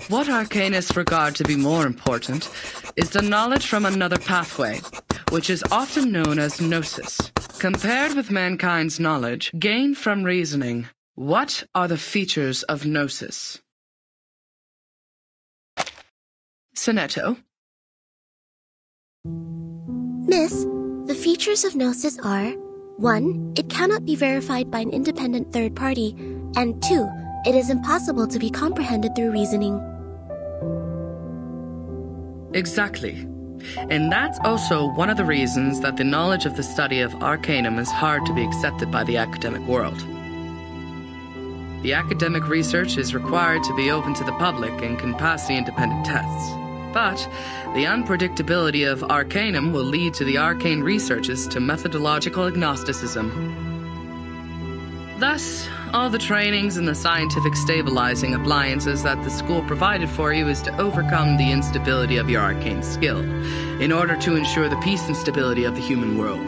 What arcanists regard to be more important is the knowledge from another pathway, which is often known as gnosis. Compared with mankind's knowledge gained from reasoning, what are the features of gnosis? Sonetto. Miss, the features of gnosis are 1. It cannot be verified by an independent third party, and 2. It is impossible to be comprehended through reasoning. Exactly. And that's also one of the reasons that the knowledge of the study of arcanum is hard to be accepted by the academic world. The academic research is required to be open to the public and can pass the independent tests. But the unpredictability of arcanum will lead to the arcane researches to methodological agnosticism. Thus, all the trainings and the scientific stabilizing appliances that the school provided for you is to overcome the instability of your arcane skill, in order to ensure the peace and stability of the human world.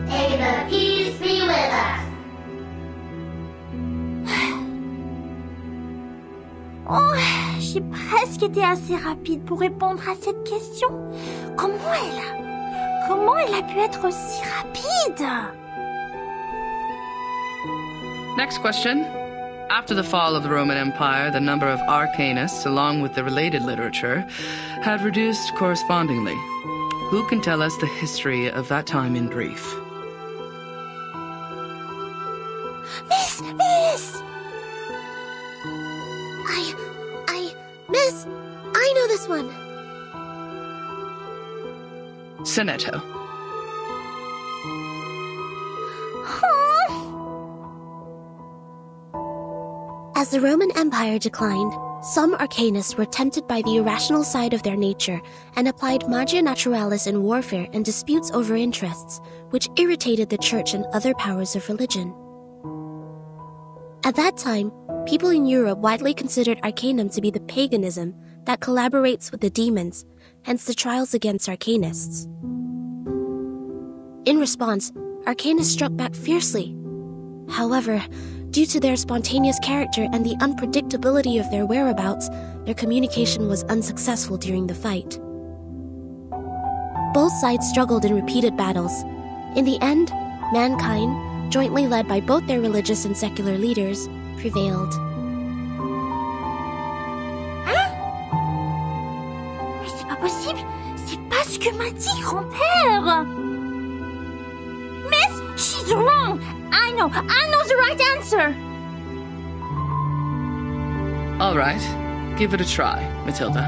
May the peace be with us. Oh, j'ai presque été assez rapide pour répondre à cette question. Comment elle a pu être aussi rapide? Next question. After the fall of the Roman Empire, the number of arcanists, along with the related literature, had reduced correspondingly. Who can tell us the history of that time in brief? Miss! Miss, I know this one. Sonetto. As the Roman Empire declined, some arcanists were tempted by the irrational side of their nature and applied magia naturalis in warfare and disputes over interests, which irritated the church and other powers of religion. At that time, people in Europe widely considered arcanum to be the paganism that collaborates with the demons, hence the trials against arcanists. In response, arcanists struck back fiercely. However, due to their spontaneous character and the unpredictability of their whereabouts, their communication was unsuccessful during the fight. Both sides struggled in repeated battles. In the end, mankind, jointly led by both their religious and secular leaders, prevailed. Hein? Mais c'est pas possible! C'est pas ce que m'a dit grand-père! Miss, she's wrong! I know the right answer! All right. Give it a try, Matilda.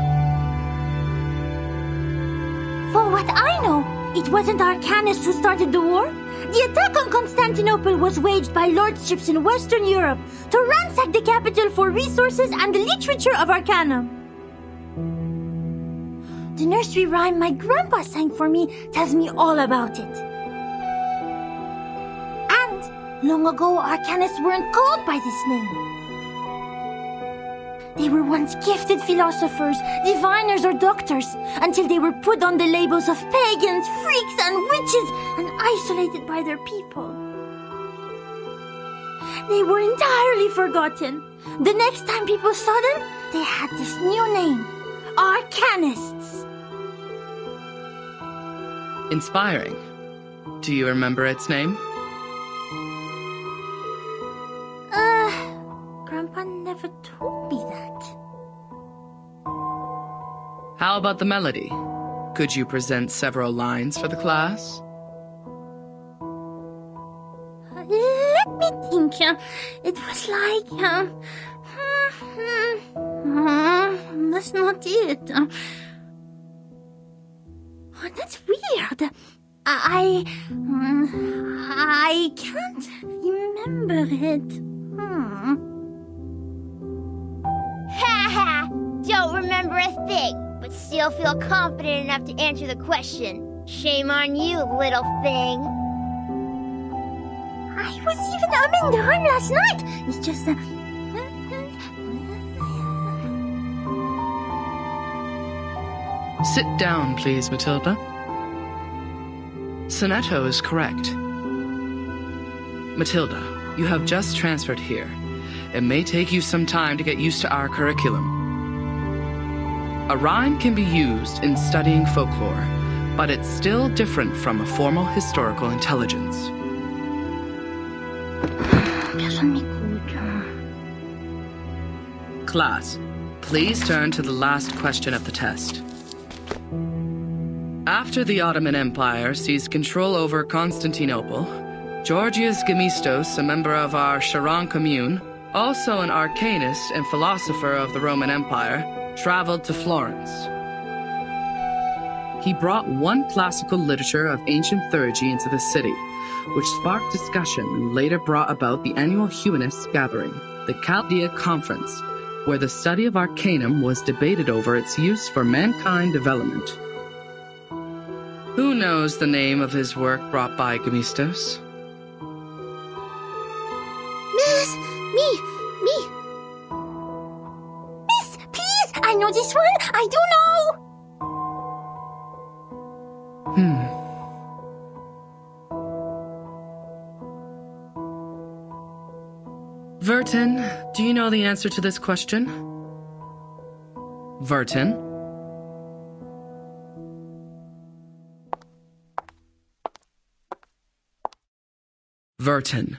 For what I know, it wasn't arcanists who started the war. The attack on Constantinople was waged by lordships in Western Europe to ransack the capital for resources and the literature of arcana. The nursery rhyme my grandpa sang for me tells me all about it. And long ago, arcanists weren't called by this name. They were once gifted philosophers, diviners, or doctors, until they were put on the labels of pagans, freaks, and witches, and isolated by their people. They were entirely forgotten. The next time people saw them, they had this new name, arcanists. Inspiring. Do you remember its name? Grandpa never told me that. How about the melody? Could you present several lines for the class? Let me think. It was like... that's not it. That's weird. I can't remember it. Ha! Don't remember a thing, but still feel confident enough to answer the question. Shame on you, little thing. I was even humming the rhyme last night. It's just... Sit down, please, Matilda. Sonetto is correct. Matilda, you have just transferred here, it may take you some time to get used to our curriculum. A rhyme can be used in studying folklore, but it's still different from a formal historical intelligence. Class, please turn to the last question of the test. After the Ottoman Empire seized control over Constantinople, Georgios Gemistos, a member of our Charon commune, also an arcanist and philosopher of the Roman Empire, traveled to Florence. He brought one classical literature of ancient theurgy into the city, which sparked discussion and later brought about the annual Humanists gathering, the Chaldea Conference, where the study of Arcanum was debated over its use for mankind development. Who knows the name of his work brought by Gemistos? Miss! Me! Miss, please! I know this one! I do know! Vertin, do you know the answer to this question? Vertin? Vertin.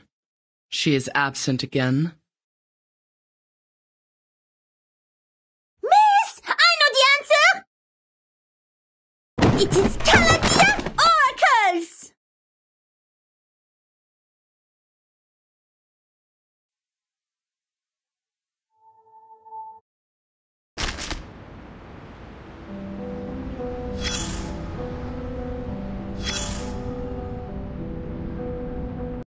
She is absent again. Miss! I know the answer! It is迦勒